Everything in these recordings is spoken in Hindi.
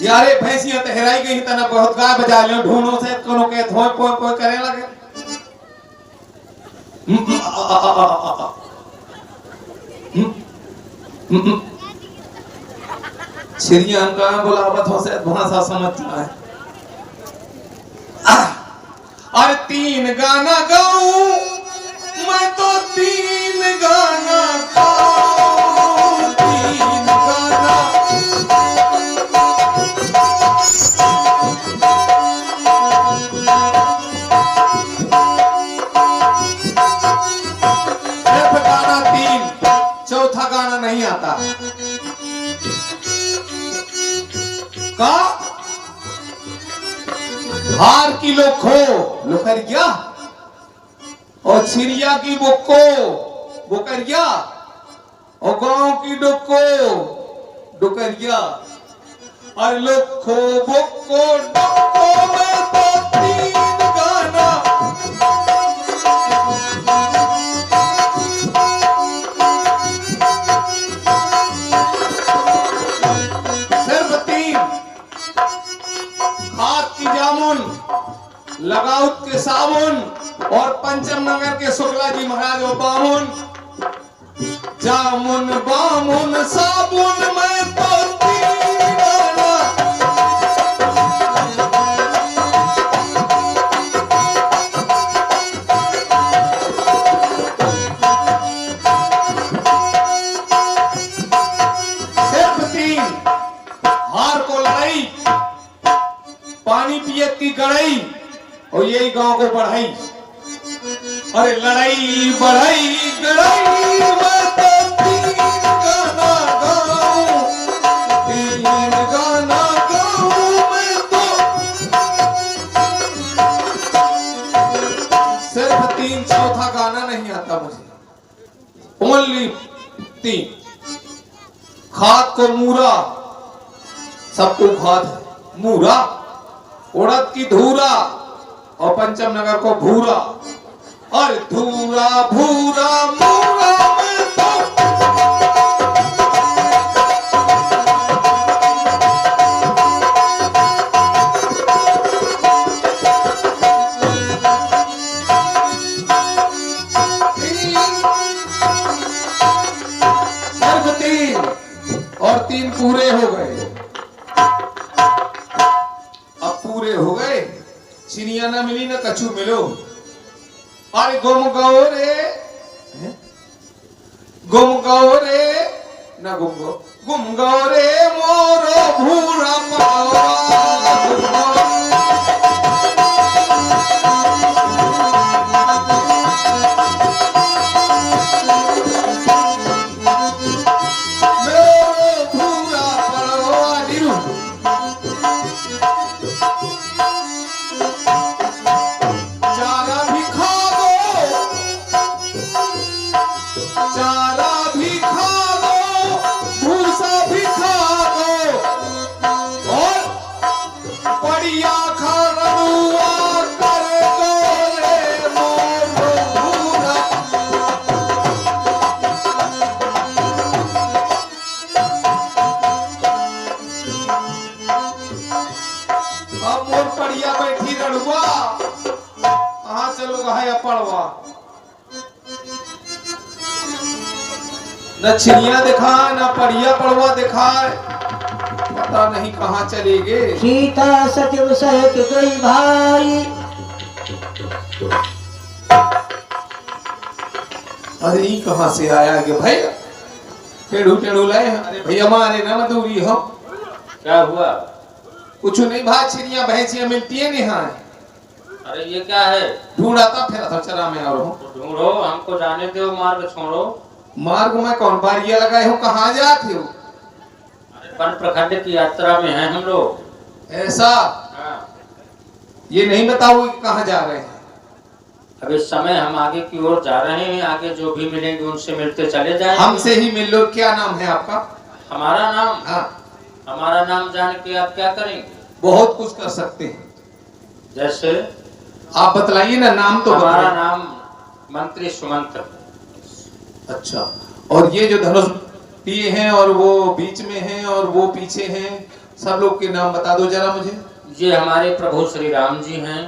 यारे भैंसियां तो हेराई गई तना बहुत गाय बजा लियो ढूंढो से कोनो के धोए पोए पोए करे लगे। चिड़िया का बुलावत हो से भाषा समझता है। और 3 गाना गाऊं मैं तो 3 गाना गाऊं 3 गाना। सिर्फ गाना 3, चौथा गाना नहीं आता का। हार की लोखो लोकरिया और छिरिया की बोको बोकरिया और गांव की डोको डोकरिया और लोखो बोको डोको में तो 3 गाना। सिर्फ 3 हाथ की जामुन लगाउत के साबुन और पंचम नगर के शुक्ला जी महाराज वो बामुन जामुन बामुन साबुन में तो 3 गाना। सिर्फ 3 हार को लड़ाई पानी पिए की गड़ाई और यही गांव को बढ़ाई। अरे लड़ाई बढ़ाई गड़ाई मैं तो 3 गाना गाऊं 3 गाना गाऊं मैं तो। सिर्फ 3 चौथा गाना नहीं आता मुझे। ओनली 3 खाद को मूरा सबको खाद मूरा उड़द की धूरा और पंचम नगर को भूरा और धूरा भूरा मूरा में तो। सिर्फ 3 और 3 पूरे हो गए। अब पूरे हो गए चिड़िया ना मिली ना कछू मिलो। अरे गुम गओ रे ना गुम गओ रे मोरो भूरा पावा। चारा भी खा लो भूसा भी खा लो और बढ़िया खरनुआ कर दो रे मोरो भूरा। अब मोर बढ़िया बैठी रड़ुआ कहाँ चलो है पड़वा। न चिड़िया दिखाए न पड़िया पड़वा दिखाए पता नहीं कहाँ चले गए। सीता सचिव सहित गई भाई। अरे ये कहाँ से आया कि भाई टेढ़ू टेढ़ू लाए। अरे भैया हमारे न मधुरी हो क्या हुआ? कुछ नहीं भाई चिड़िया भैंसियां मिलती है नहीं। अरे ये क्या है? ढूंढा था फिर था चरा में और ढूंढो हमको जाने दो मार्ग छोड़ो। मार्ग में कौन बारिया लगाए हो कहाँ जाते हो? अरे वन प्रखंड की यात्रा में हैं हम लोग। ऐसा ये नहीं बताओ कि कहाँ जा रहे हैं। अब इस समय हम आगे की ओर जा रहे हैं। आगे जो भी मिलेंगे उनसे मिलते चले जाएंगे। हमसे ही मिल लो। क्या नाम है आपका? हमारा नाम? हाँ। हमारा नाम जान के आप क्या करेंगे? बहुत कुछ कर सकते हैं। जैसे आप बतलाइए ना नाम तो। हमारा नाम मंत्री सुमंत। अच्छा। और ये जो धनुष दिए हैं और वो बीच में हैं और वो पीछे हैं सब लोग के नाम बता दो जरा मुझे। ये हमारे प्रभु श्री राम जी हैं,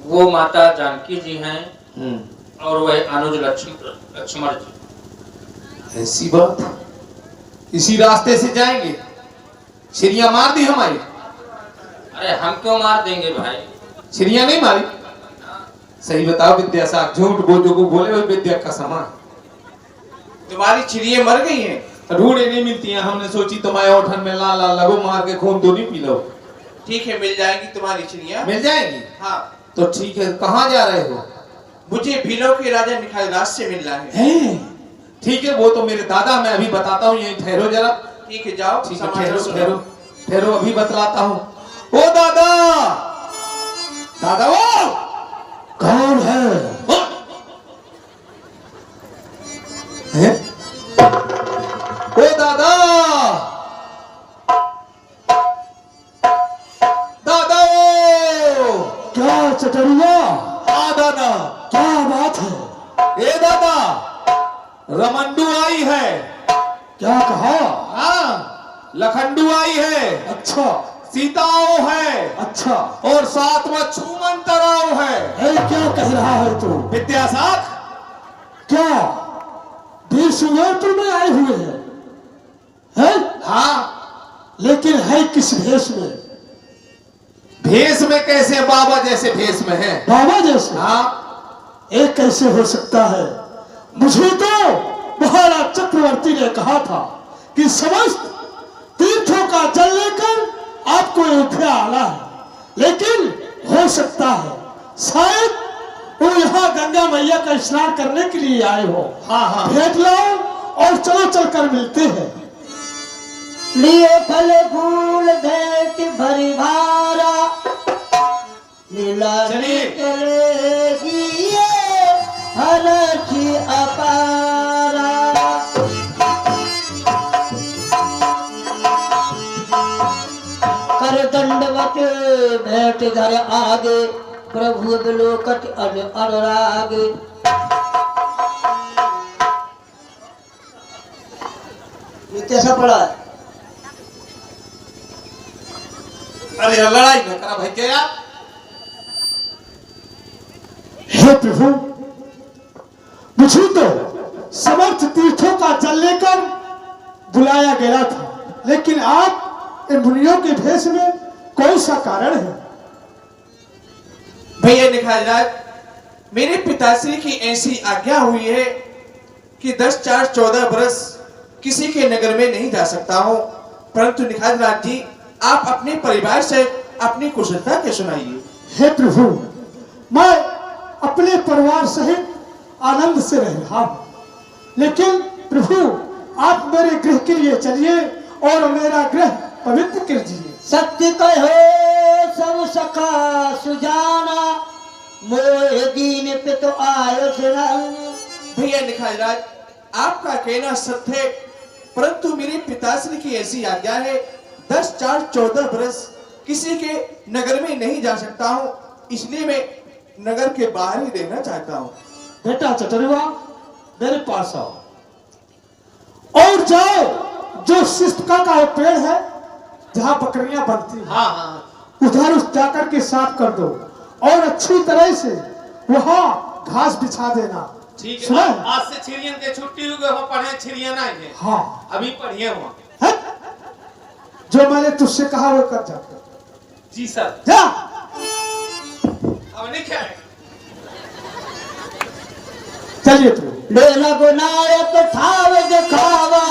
वो माता जानकी जी हैं, और वह अनुज लक्ष्मण जी। ऐसी बात, इसी रास्ते से जाएंगे? छिरिया मार दी हमारी? अरे हम क्यों मार देंगे भाई? छिरिया नहीं मारी? सही बताओ विद्यासागर, झूठ बोल जो को बोले वो विद्या का समान। तुम्हारी चिड़िया मर गई हैं? ढूंढे नहीं मिलती हैं, हमने सोची तुम्हारे ओठन में लाल लाल लगो, मार के खून तो नहीं पी लो। ठीक है, मिल जाएगी तुम्हारी चिड़िया। मिल जाएगी? हाँ। तो ठीक है, कहाँ जा रहे हो? मुझे भीलों के राजा निखालराज से मिलना है। ठीक है, वो तो मेरे दादा, मैं अभी बताता हूँ, यहीं ठहरो जरा। ठीक है, जाओ। ठीक है, ठहरो ठहरो ठहरो, अभी बतलाता हूँ। ओ दादा, दादा वो कौन है? ओ दादा, दादा वो क्या चटरिया? हाँ दादा। क्या बात है? ए दादा, रमंडू आई है। क्या कहा? हाँ, लखंडू आई है। अच्छा सीताओ है। अच्छा, और साथ में छूमन तराव है। क्या कह रहा है तू? विद्यासागर, क्या देशवेत्र में आए हुए हैं? है? हाँ। लेकिन है किस भेष में? भेष में कैसे? बाबा जैसे भेष में है। बाबा जैसे? हाँ। एक कैसे हो सकता है? मुझे तो महाराज चक्रवर्ती ने कहा था कि समस्त तीर्थों का जल लेकर आपको अयोध्या आना है, लेकिन हो सकता है शायद वो यहाँ गंगा मैया का स्नान करने के लिए आए हो। हाँ हाँ। भेंट लाओ और चलो चलकर मिलते हैं। लिए फल फूल भेंट भरी भारा, लीला चलिए। चलेगी हर की अपारा। कर दंडवत भेंट धर आगे, प्रभु बिलोकट अनुरागे। ये कैसा पड़ा है? अरे लड़ाई न करा भाई, क्या यार? हे प्रभु, मुझे तो समर्थ तीर्थों का जल लेकर बुलाया गया था, लेकिन आप इन मुनियों के भेष में कौन सा कारण है? भैया निखालराज, मेरे पिताश्री की ऐसी आज्ञा हुई है कि 10-4-14 बरस किसी के नगर में नहीं जा सकता हूँ। परंतु निखालराज जी, आप अपने परिवार से अपनी कुशलता के सुनाइए। हे प्रभु, मैं अपने परिवार सहित आनंद से रह रहा हूँ, लेकिन प्रभु आप मेरे गृह के लिए चलिए और मेरा गृह पवित्र कर दीजिए। सत्य कहो सब सखा सुजाना, मोह दीन पे तो आयो भैया निखालराज, आपका कहना सत्य है, परंतु मेरे पिताश्री की ऐसी आज्ञा है 10-4-14 बरस किसी के नगर में नहीं जा सकता हूँ, इसलिए मैं नगर के बाहर ही रहना चाहता हूँ। बेटा चटरुआ, मेरे पास आओ और जाओ जो सिस्टका का पेड़ है जहाँ बकरियां बनती हैं, हाँ हाँ, उधर उस जाकर के साफ कर दो और अच्छी तरह से वहाँ घास बिछा देना। ठीक है। सुना? आज से छिरियन के छुट्टी हो गई, हम पढ़े छिरियन आए हैं। हाँ, अभी पढ़िए हुआ। है? जो मैंने तुझसे कहा वो कर जा। जी सर। जा। अब नहीं क्या है? चलिए तू। लेना गुनायक ठाव दिखावा,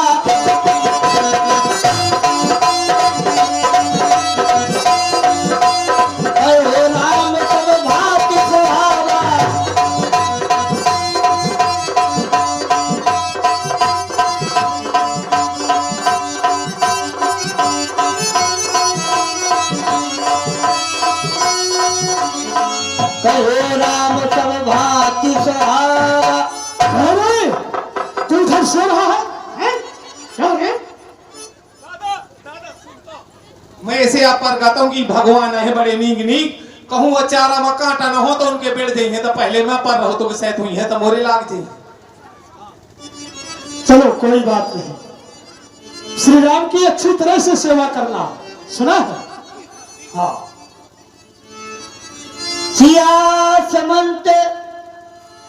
अरे राम सब भांति सुहावा। कहो राम सब भांति सुहावा। अरे तू इधर सो रहा है? हैं? क्या है? मैं ऐसे आप पर कहता हूँ कि भगवान है बड़े नीक नीक, कहूँ अचारा में कांटा न हो तो उनके पेड़ देंगे, तो पहले मैं पर रहो तो सहत हुई है तो मोरे लाग जाए। चलो कोई बात नहीं, श्री राम की अच्छी तरह से सेवा करना, सुना है? हाँ। सिया समंत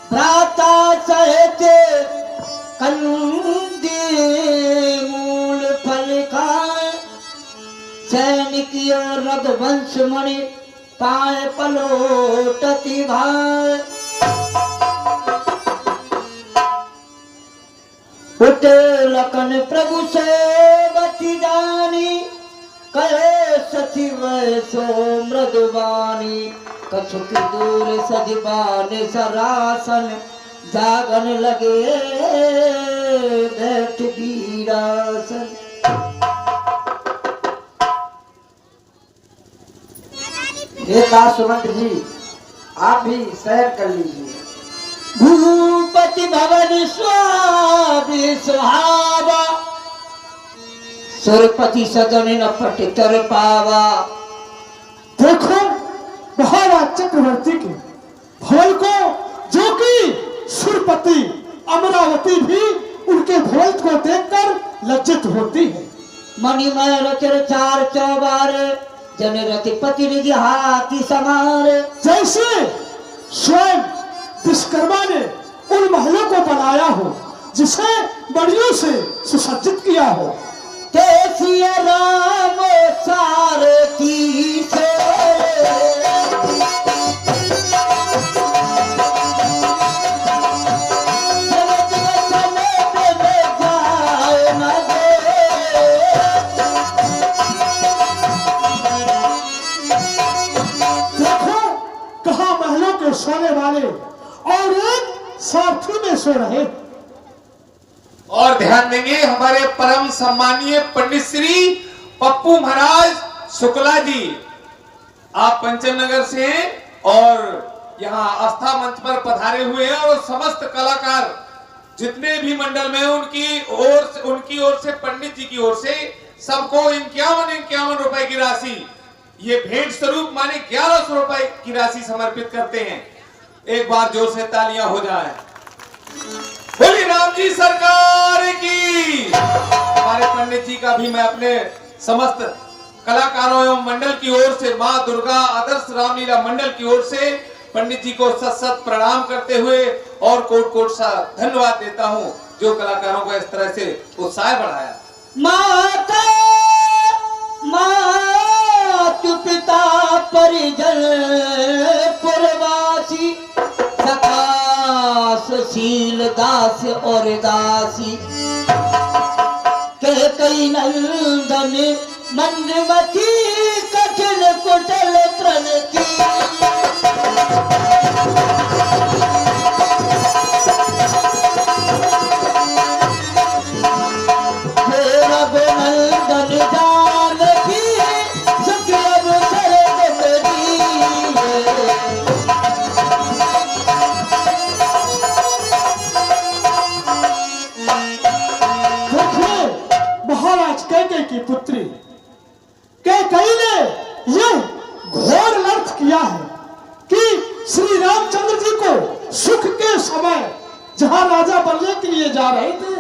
भ्राता सहित कंदी मूल फल खाए, सैनिक और रघुवंश मणि पाए पलोटति भाई। उठ लखन प्रभु सेवति जानी, कहे सचिव सो मृदुबानी। कछुक दूर सजबान सरासन, जागन लगे बैठ वीरासन। हे दासवंत जी, आप भी सैर कर लीजिए। भूपति भवन स्वामी सुहावा, सुरपति सदन न पटिकर पावा। देखो महाराज चक्रवर्ती के भवन को, जो कि सुरपति अमरावती भी उनके भवन को देखकर लज्जित होती है। मणिमय रचर चार चौबारे, जन रतिपति निधि हाथी समारे। जैसे स्वयं विश्वकर्मा ने उन महलों को बनाया हो, जिसे बड़ियों से सुसज्जित किया हो। तेसी राम सारथी से, सोने वाले और एक सारथी में सो रहे। और ध्यान देंगे हमारे परम सम्मानीय पंडित श्री पप्पू महाराज शुक्ला जी, आप पंचम नगर से और यहाँ आस्था मंच पर पधारे हुए हैं। और समस्त कलाकार जितने भी मंडल में उनकी ओर से पंडित जी की ओर से सबको 51 रुपए की राशि, ये भेंट स्वरूप माने 1100 रुपए की राशि समर्पित करते हैं। एक बार जोर से तालियां हो जाए। बोली राम जी सरकार की। हमारे पंडित जी का भी मैं अपने समस्त कलाकारों एवं मंडल की ओर से, मां दुर्गा आदर्श रामलीला मंडल की ओर से पंडित जी को सत सत प्रणाम करते हुए और कोट कोट सा धन्यवाद देता हूं, जो कलाकारों को इस तरह से उत्साह बढ़ाया। माता मातु पिता परिजन पुरवासी, सखा सुशील दास और दासी। कह कई नंदन मंदमती, कठिन कुटल तृण की। की पुत्री कैकेयी ने यह घोर अर्थ किया है कि श्री रामचंद्र जी को सुख के समय जहां राजा बनने के लिए जा रहे थे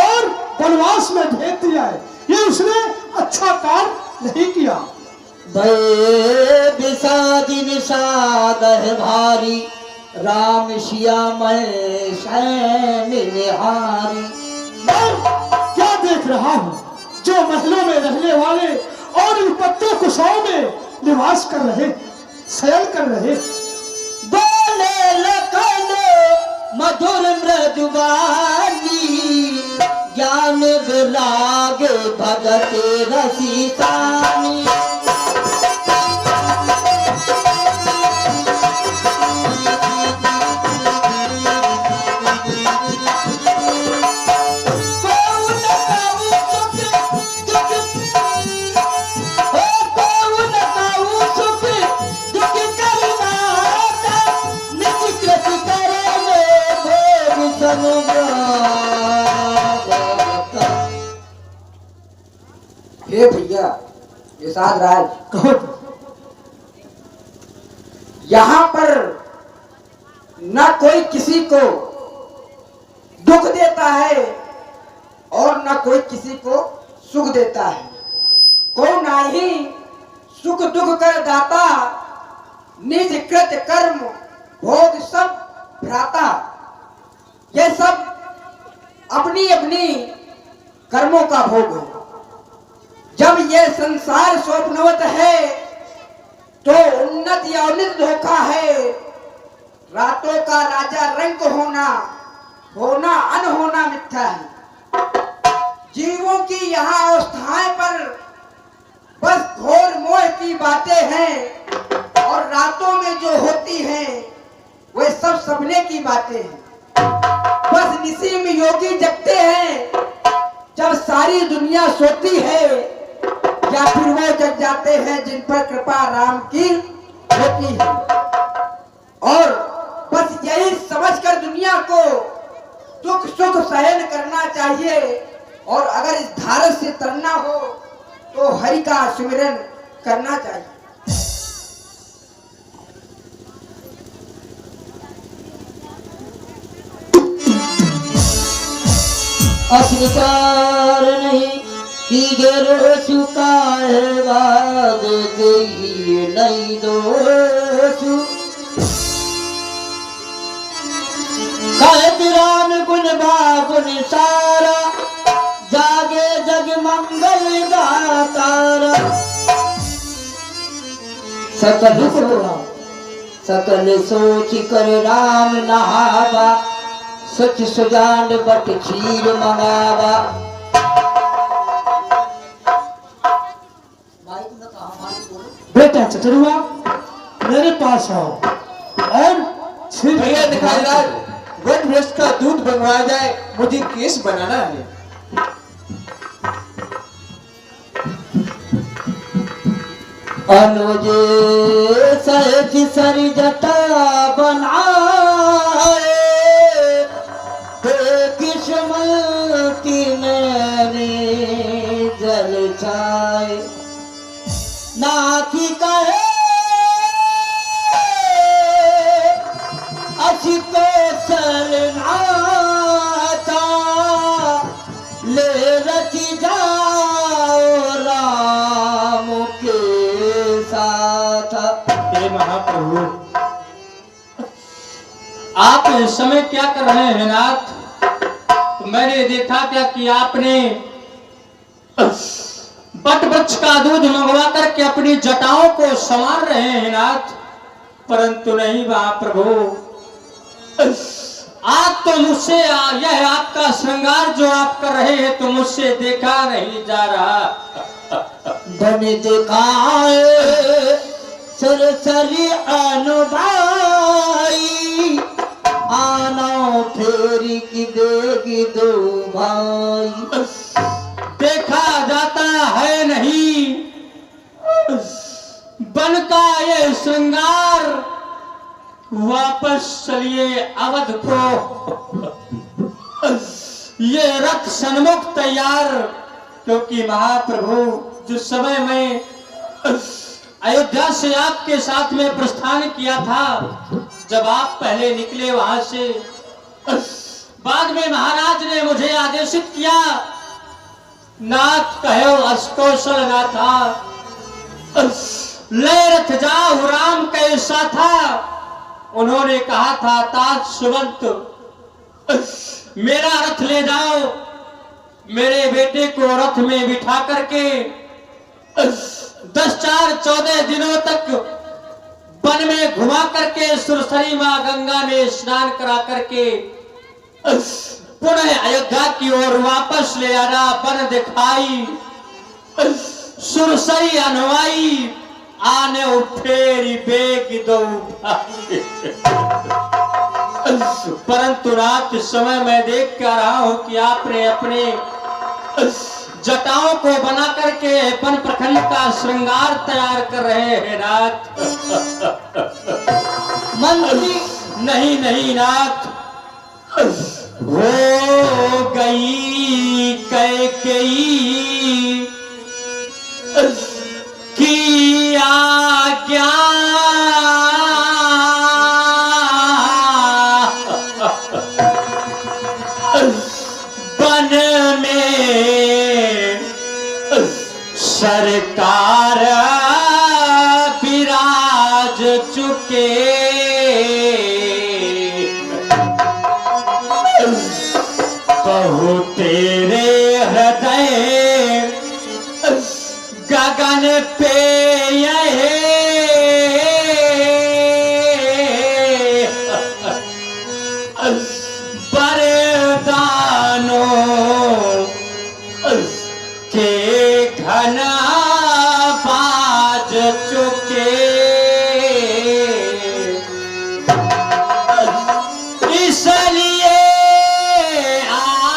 और वनवास में भेज दिया है, ये उसने अच्छा कार्य नहीं किया। विषादी निषाद है भारी, राम सिया मैं सैन निहारी। मैं क्या देख रहा हूँ, जो महलों में रहने वाले और इन पत्तों कुशाओं में निवास कर रहे, शयन कर रहे। बोले लखन मधुर मृदुबानी, ज्ञान विराग भगत रसितानी। हे भैया निषाद राज, कहो। यहाँ पर न कोई किसी को दुख देता है और न कोई किसी को सुख देता है। को नाही सुख दुख कर दाता, निज कृत कर्म भोग सब भ्राता। ये सब अपनी अपनी कर्मों का भोग है। जब ये संसार स्वप्नवत है तो उन्नत या उन्नत धोखा है। रातों का राजा रंग होना, होना अनहोना मिथ्या है। जीवों की यहाँ अवस्थाएं पर बस घोर मोह की बातें हैं और रातों में जो होती हैं वे सब सपने की बातें हैं। बस निसी में योगी जगते हैं जब सारी दुनिया सोती है, या फिर वो जग जाते हैं जिन पर कृपा राम की होती है। और बस यही समझकर दुनिया को दुख सुख सहन करना चाहिए और अगर इस धारस से तरना हो तो हरि का सुमिरन करना चाहिए। अस्वीकार नहीं कीजिए चुका है वाद ही नहीं दोषु। कहतिरान गुण बागुन सारा, जागे जग मंगल गातारा। सकल सोच कर राम नहावा, सच सुजान बट खीर मंगावा। बेटा चतुरुआ मेरे पास आओ और भैया दिखाई राज, वन भ्रष्ट का दूध बनवाया जाए, मुझे केस बनाना है। अनुज सहज सरी जटा बनाए, किस्मती ने जल छाए। नाथी कहे असी को सरनाता, ले रची जाओ राम के साथ। हे महाप्रभु, आप इस समय क्या कर रहे हैं नाथ? तो मैंने देखा क्या कि आपने बट वृक्ष का दूध मंगवा करके अपनी जटाओं को संवार रहे हैं नाथ, परंतु नहीं महाप्रभु, आज तो मुझसे यह आपका श्रृंगार जो आप कर रहे हैं तो मुझसे देखा नहीं जा रहा। धन दिखाए सरसरी अनुभाई, आना फेरी की देगी दो भाई। देखा जाता है नहीं बन का ये श्रृंगार, वापस चलिए अवध को, ये रथ सन्मुख तैयार। क्योंकि महाप्रभु, जिस समय मैं अयोध्या से आपके साथ में प्रस्थान किया था, जब आप पहले निकले वहां से, बाद में महाराज ने मुझे आदेशित किया, नाथ कहो अस्कौशल नाथा, ले रथ जाओ राम कैसा था। उन्होंने कहा था ताज सुवंत, मेरा रथ ले जाओ, मेरे बेटे को रथ में बिठा करके 10-14 दिनों तक वन में घुमा करके सुरसरी मां गंगा में स्नान करा करके पुनः अयोध्या की ओर वापस ले आना। वन दिखाई सुरसरी अनुवाई, आने उठेरी बेग दो। परंतु रात इस समय मैं देख कर रहा हूं कि आपने अपने जटाओं को बना करके वन प्रखंड का श्रृंगार तैयार कर रहे हैं नाथ। मंत्री नहीं नहीं नाथ, हो गई कैकेयी की आज्ञा, वन में द्वार विराज चुके बहु तेरे हृदय गगन पे यह बरदानों के घन बाज चुके इसलिए आप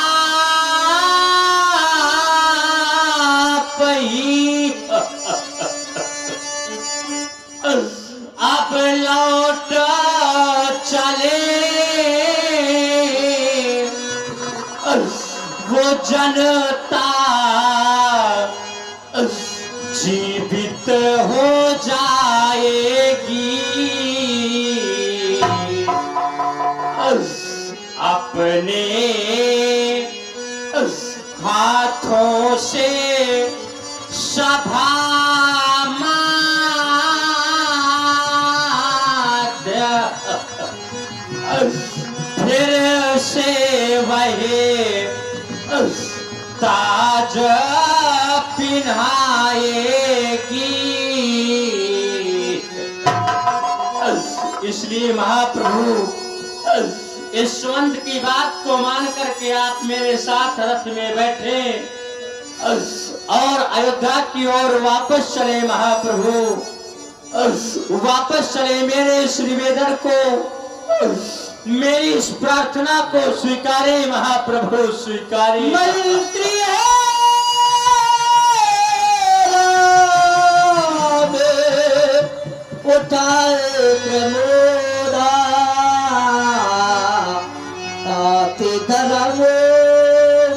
ही अब लौट चले वो जनता जीवित हो जाएगी अपने हाथों से सभा फिर से वही ताज पिन्हाएगी। इसलिए महाप्रभु इस सुगंध की बात को मान करके आप मेरे साथ रथ में बैठे और अयोध्या की ओर वापस चले। महाप्रभु वापस चले, मेरे इस निवेदन को, मेरी इस प्रार्थना को स्वीकारे महाप्रभु, स्वीकारे। मंत्री है उठाए प्रमोदा ताते धर्म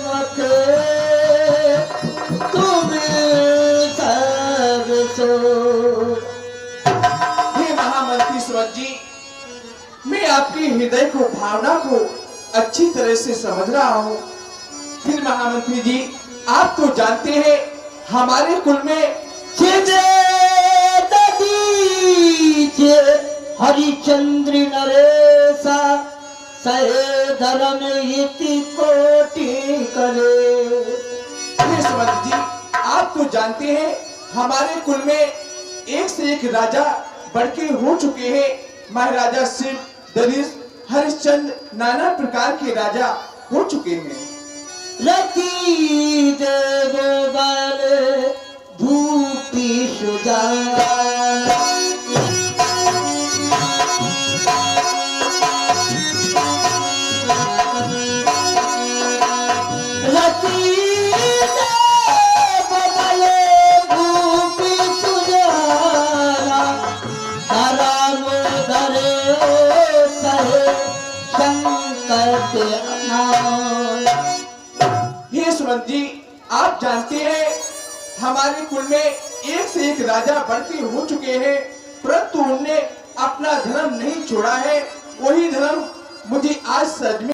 मत तुम्हें सब सो। हे महामंत्री सुरत जी, मैं आपके हृदय को, भावना को अच्छी तरह से समझ रहा हूँ। फिर महामंत्री जी, आप तो जानते हैं हमारे कुल में हरिचंद्र नरेशा सहे धर्म इति कोटि करे। हे सुमंत जी, आप तो जानते हैं हमारे कुल में एक से एक राजा बढ़ के हो चुके हैं। महाराजा शिव, दलित, हरिश्चंद्र, नाना प्रकार के राजा हो चुके हैं। रति देव बल भूपि सुजान हे सुमंत जी, आप जानते हैं हमारे कुल में एक से एक राजा बढ़ते हो चुके हैं, परंतु उनने अपना धर्म नहीं छोड़ा है। वही धर्म मुझे आज सच में